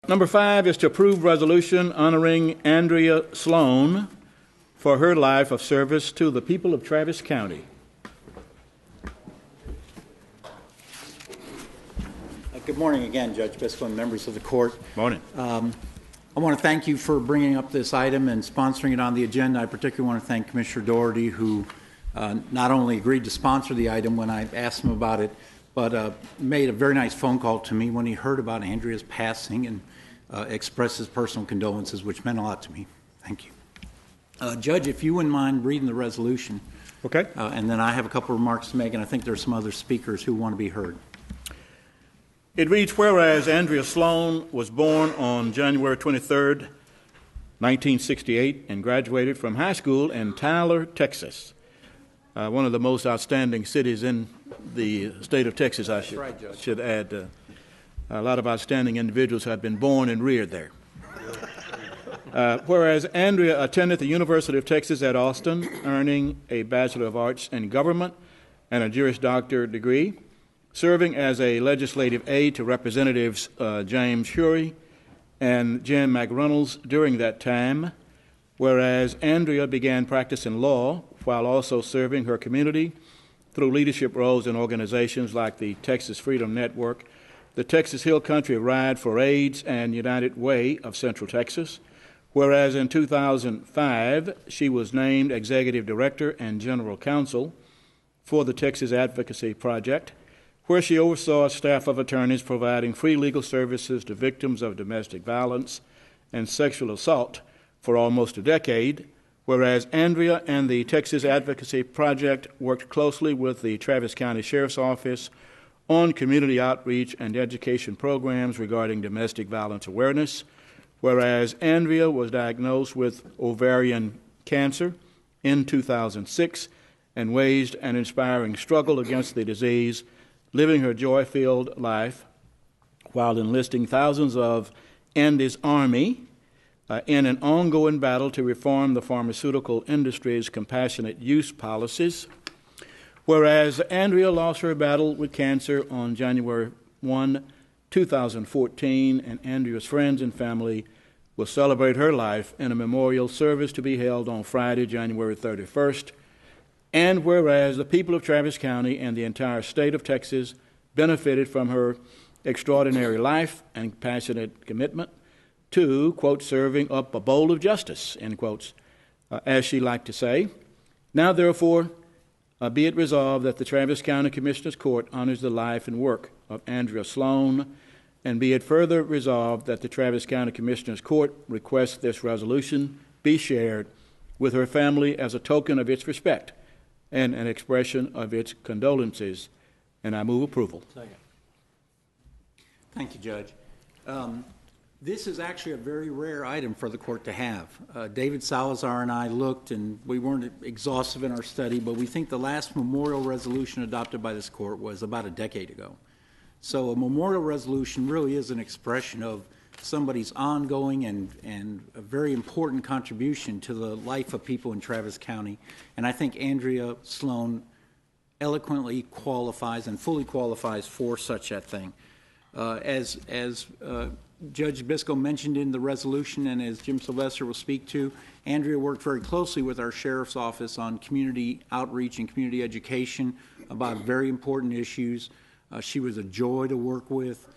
Number 5 is to approve resolution honoring Andrea Sloan for her life of service to the people of Travis County. Good morning again, Judge Biscoe and members of the court. Morning. I want to thank you for bringing up this item and sponsoring it on the agenda. I particularly want to thank Commissioner Doherty, who not only agreed to sponsor the item when I asked him about it, but made a very nice phone call to me when he heard about Andrea's passing and expressed his personal condolences, which meant a lot to me. Thank you. Judge, if you wouldn't mind reading the resolution. Okay. And then I have a couple of remarks to make, and I think there's some other speakers who want to be heard. It reads, whereas Andrea Sloan was born on January 23rd, 1968, and graduated from high school in Tyler, Texas, one of the most outstanding cities in the state of Texas, I should add. A lot of outstanding individuals have been born and reared there. Whereas Andrea attended the University of Texas at Austin, earning a Bachelor of Arts in Government and a Juris Doctor degree, serving as a legislative aide to Representatives James Hury and Jen McReynolds during that time, whereas Andrea began practicing law while also serving her community through leadership roles in organizations like the Texas Freedom Network, the Texas Hill Country Ride for AIDS, and United Way of Central Texas, whereas in 2005 she was named Executive Director and General Counsel for the Texas Advocacy Project, where she oversaw a staff of attorneys providing free legal services to victims of domestic violence and sexual assault for almost a decade, whereas Andrea and the Texas Advocacy Project worked closely with the Travis County Sheriff's Office on community outreach and education programs regarding domestic violence awareness, whereas Andrea was diagnosed with ovarian cancer in 2006 and waged an inspiring struggle against the disease, living her joy-filled life while enlisting thousands of Andy's Army in an ongoing battle to reform the pharmaceutical industry's compassionate use policies. Whereas Andrea lost her battle with cancer on January 1, 2014, and Andrea's friends and family will celebrate her life in a memorial service to be held on Friday, January 31st. And whereas the people of Travis County and the entire state of Texas benefited from her extraordinary life and passionate commitment to, quote, serving up a bowl of justice, end quotes, as she liked to say. Now, therefore, be it resolved that the Travis County Commissioners Court honors the life and work of Andrea Sloan, and be it further resolved that the Travis County Commissioners Court requests this resolution be shared with her family as a token of its respect and an expression of its condolences. And I move approval. Second. Thank you, Judge. This is actually a very rare item for the court to have. David Salazar and I looked, and we weren't exhaustive in our study, but we think the last memorial resolution adopted by this court was about a decade ago. So a memorial resolution really is an expression of somebody's ongoing and a very important contribution to the life of people in Travis County. And I think Andrea Sloan eloquently qualifies and fully qualifies for such a thing. As Judge Biscoe mentioned in the resolution, and as Jim Sylvester will speak to, Andrea worked very closely with our Sheriff's Office on community outreach and community education about very important issues. She was a joy to work with.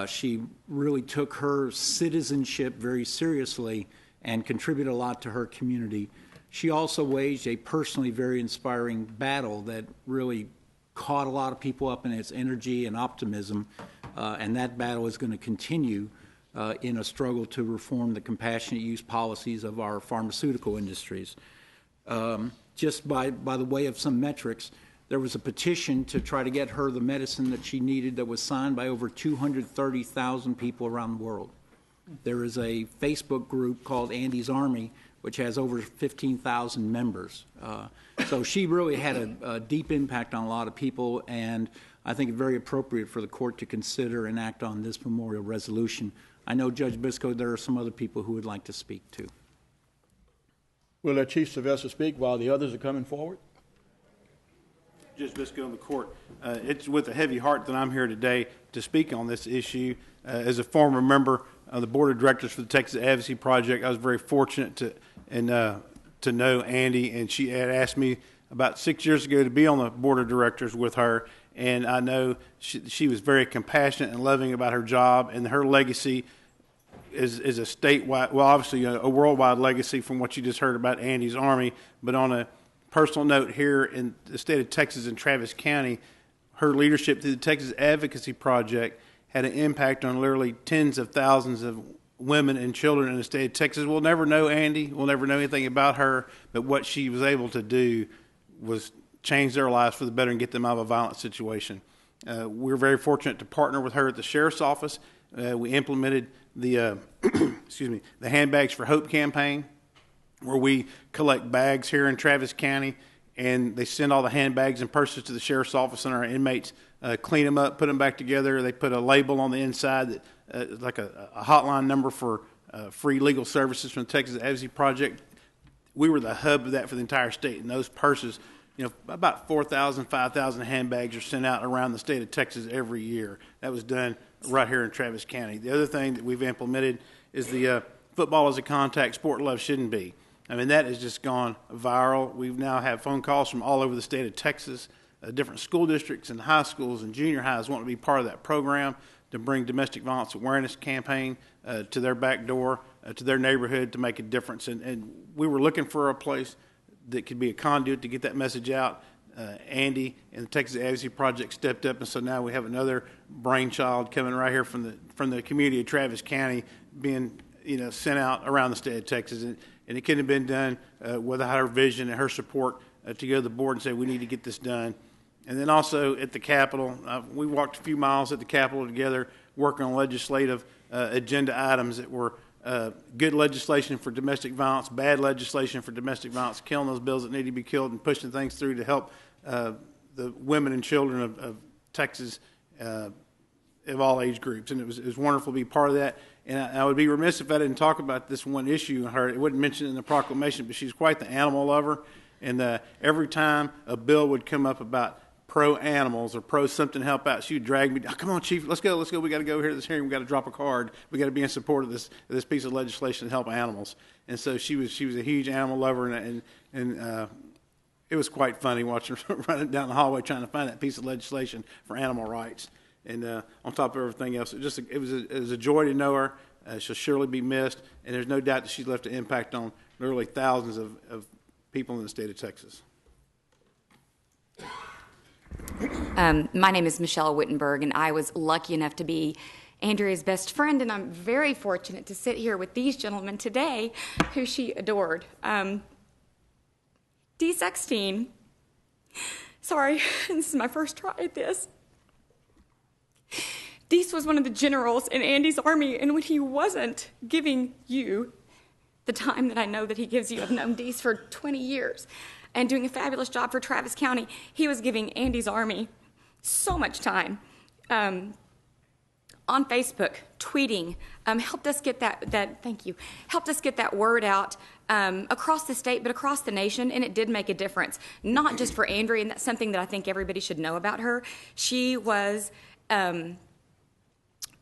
She really took her citizenship very seriously and contributed a lot to her community. She also waged a personally very inspiring battle that really caught a lot of people up in its energy and optimism, and that battle is going to continue in a struggle to reform the compassionate use policies of our pharmaceutical industries. Just by the way of some metrics, there was a petition to try to get her the medicine that she needed that was signed by over 230,000 people around the world. There is a Facebook group called Andy's Army, which has over 15,000 members. So she really had a deep impact on a lot of people, and I think it's very appropriate for the court to consider and act on this memorial resolution. I know, Judge Biscoe, there are some other people who would like to speak too. We'll let Chief Sylvester speak while the others are coming forward. Judge Biscoe in the court. It's with a heavy heart that I'm here today to speak on this issue. As a former member the board of directors for the Texas Advocacy Project. I was very fortunate to know Andy, and she had asked me about 6 years ago to be on the board of directors with her. And I know she was very compassionate and loving about her job, and her legacy is a statewide, well, obviously a worldwide legacy from what you just heard about Andy's Army. But on a personal note, here in the state of Texas in Travis County, her leadership through the Texas Advocacy Project had an impact on literally tens of thousands of women and children in the state of Texas. We'll never know Andy. We'll never know anything about her, but what she was able to do was change their lives for the better and get them out of a violent situation. We're very fortunate to partner with her at the sheriff's office. We implemented the the Handbags for Hope campaign, where we collect bags here in Travis County, and they send all the handbags and purses to the sheriff's office, and our inmates clean them up, put them back together. They put a label on the inside that like a hotline number for free legal services from the Texas Advocacy Project. We were the hub of that for the entire state, and those purses, about 4,000, 5,000 handbags are sent out around the state of Texas every year. That was done right here in Travis County. The other thing that we've implemented is the football as a contact sport, love shouldn't be. I mean, that has just gone viral. We now have phone calls from all over the state of Texas, different school districts and high schools and junior highs want to be part of that program to bring domestic violence awareness campaign to their back door, to their neighborhood to make a difference. And we were looking for a place that could be a conduit to get that message out. Andy and the Texas Advocacy Project stepped up, and so now we have another brainchild coming right here from the community of Travis County being sent out around the state of Texas. And it couldn't have been done without her vision and her support to go to the board and say we need to get this done. And then also at the Capitol, we walked a few miles at the Capitol together working on legislative agenda items that were good legislation for domestic violence, bad legislation for domestic violence, killing those bills that need to be killed, and pushing things through to help the women and children of Texas of all age groups. And it was wonderful to be part of that. And I would be remiss if I didn't talk about this one issue. It wasn't mentioned in the proclamation, but she's quite the animal lover. And every time a bill would come up about pro animals or pro something to help out, she would drag me, oh, come on, Chief, let's go. We got to go here to this hearing. We got to drop a card. We got to be in support of this piece of legislation to help animals. And so she was a huge animal lover, and it was quite funny watching her running down the hallway trying to find that piece of legislation for animal rights. And on top of everything else, it was a joy to know her. She'll surely be missed, and there's no doubt that she's left an impact on literally thousands of people in the state of Texas. My name is Michelle Wittenberg, and I was lucky enough to be Andrea's best friend, and I'm very fortunate to sit here with these gentlemen today who she adored. D. Sexteen. Sorry, this is my first try at this. Deese was one of the generals in Andy's army, and when he wasn't giving you the time that I know that he gives you, I've known Deese for 20 years, and doing a fabulous job for Travis County, he was giving Andy's army so much time on Facebook, tweeting, helped us get helped us get that word out across the state, but across the nation, and it did make a difference, not just for Andrea, and that's something that I think everybody should know about her. She was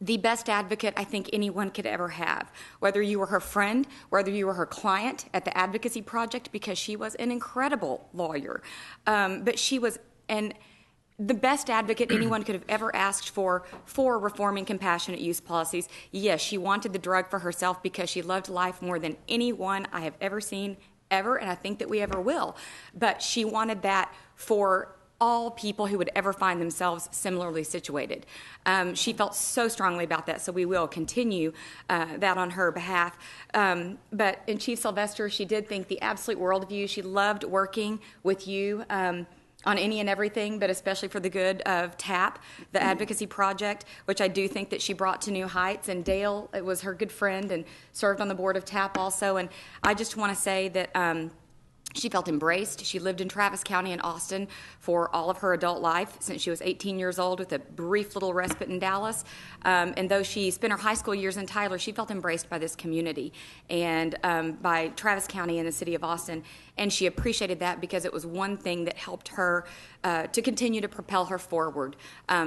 the best advocate I think anyone could ever have, whether you were her friend, whether you were her client at the Advocacy Project, because she was an incredible lawyer. But she was the best advocate anyone could have ever asked for reforming compassionate use policies. Yes, she wanted the drug for herself because she loved life more than anyone I have ever seen, ever, and I think that we ever will. But she wanted that for all people who would ever find themselves similarly situated. She felt so strongly about that, so we will continue that on her behalf. But in Chief Sylvester, she did think the absolute world of you. She loved working with you on any and everything, but especially for the good of TAP, the Advocacy Project, which I do think that she brought to new heights. And Dale was her good friend and served on the board of TAP also. And I just want to say that She felt embraced. She lived in Travis County in Austin for all of her adult life since she was 18 years old, with a brief little respite in Dallas. And though she spent her high school years in Tyler, she felt embraced by this community and by Travis County and the city of Austin. And she appreciated that because it was one thing that helped her to continue to propel her forward,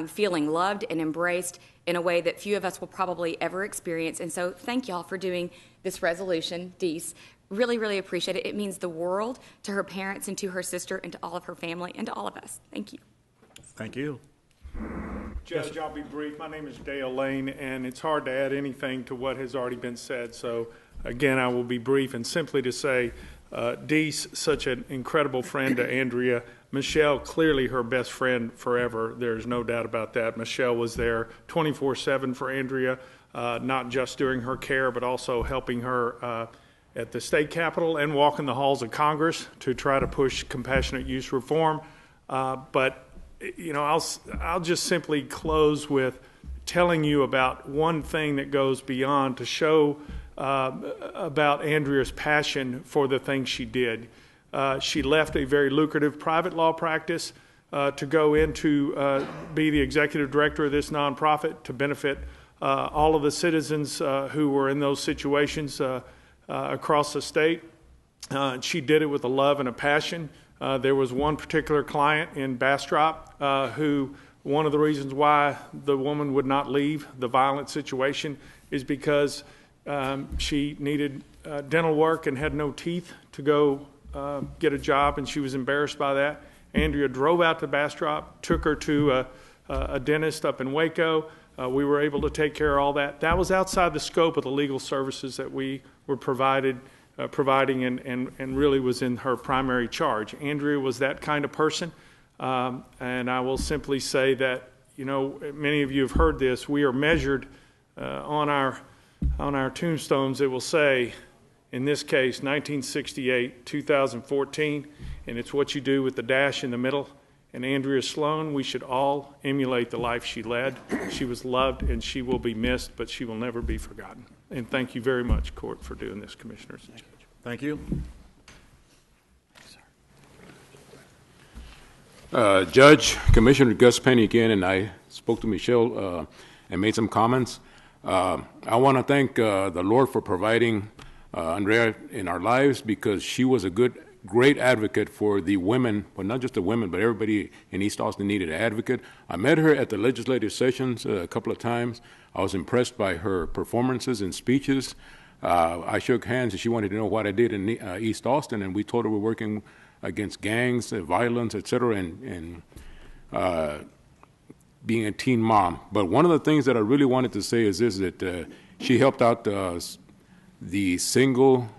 feeling loved and embraced in a way that few of us will probably ever experience. And so thank y'all for doing this resolution, Deese. Really, really appreciate it. It means the world to her parents and to her sister and to all of her family and to all of us. Thank you. Thank you. Judge, I'll be brief. My name is Dale Lane, and it's hard to add anything to what has already been said. So, again, I will be brief and simply to say, Deese, such an incredible friend to Andrea. Michelle, clearly her best friend forever. There's no doubt about that. Michelle was there 24/7 for Andrea, not just during her care, but also helping her at the state capitol and walking the halls of Congress to try to push compassionate use reform. But you know, I'll just simply close with telling you about one thing that goes beyond to show about Andrea's passion for the things she did. She left a very lucrative private law practice to go into be the executive director of this nonprofit to benefit all of the citizens who were in those situations across the state. She did it with a love and a passion. There was one particular client in Bastrop who, one of the reasons why the woman would not leave the violent situation is because she needed dental work and had no teeth to go get a job, and she was embarrassed by that. Andrea drove out to Bastrop, took her to a dentist up in Waco. We were able to take care of all that. That was outside the scope of the legal services that we were providing and really was in her primary charge. Andrea was that kind of person. And I will simply say that, you know, many of you have heard this. We are measured on our tombstones. It will say, in this case, 1968, 2014, and it's what you do with the dash in the middle. And Andrea Sloan, we should all emulate the life she led. She was loved and she will be missed, but she will never be forgotten. And thank you very much, Court, for doing this, Commissioners. Thank you. Judge, Commissioner Gus Penny again, and I spoke to Michelle and made some comments. I want to thank the Lord for providing Andrea in our lives, because she was a great advocate for the women, well, not just the women, but everybody in East Austin needed an advocate. I met her at the legislative sessions a couple of times. I was impressed by her performances and speeches. I shook hands, and she wanted to know what I did in East Austin, and we told her we're working against gangs, violence, et cetera, and being a teen mom. But one of the things that I really wanted to say is this, that she helped out the single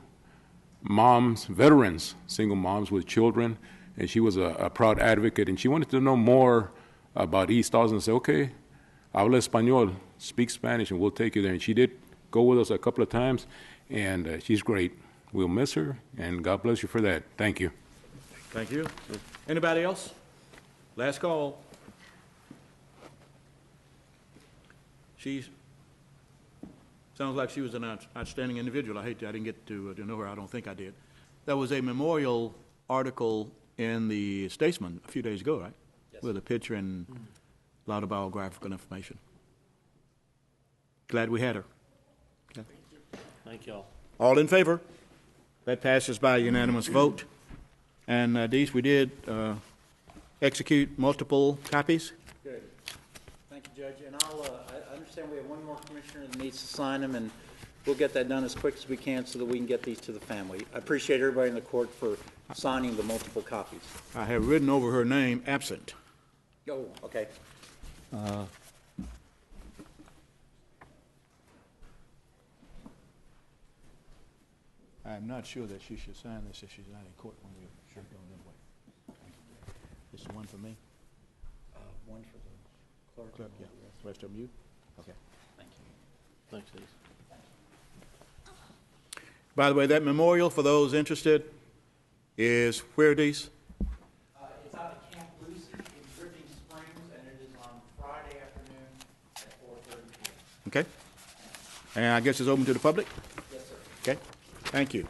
moms, veterans, single moms with children, and she was a proud advocate, and she wanted to know more about East Austin and say, okay, habla español, speak Spanish, and we'll take you there. And she did go with us a couple of times, and she's great. We'll miss her, and God bless you for that. Thank you. Thank you. Anybody else? Last call. Sounds like she was an outstanding individual. I didn't get to know her. I don't think I did. There was a memorial article in the Statesman a few days ago, right? Yes. With a picture and a lot of biographical information. Glad we had her. Okay. Thank y'all. All in favor? That passes by unanimous vote. And Deese, we did execute multiple copies. Good. Thank you, Judge. And I understand we have one more commissioner that needs to sign them, and we'll get that done as quick as we can so that we can get these to the family. I appreciate everybody in the court for signing the multiple copies. I have written over her name, absent. Oh, okay. I'm not sure that she should sign this if she's not in court when we're sure going that way. This is one for me? One for the clerk. Clerk, yeah. The rest of them you? Okay. Thank you. Thanks, Deese. By the way, that memorial, for those interested, is where, Deese? It's out at Camp Lucy in Dripping Springs, and it is on Friday afternoon at 4:30 p.m. Okay. And I guess it's open to the public? Yes, sir. Okay. Thank you.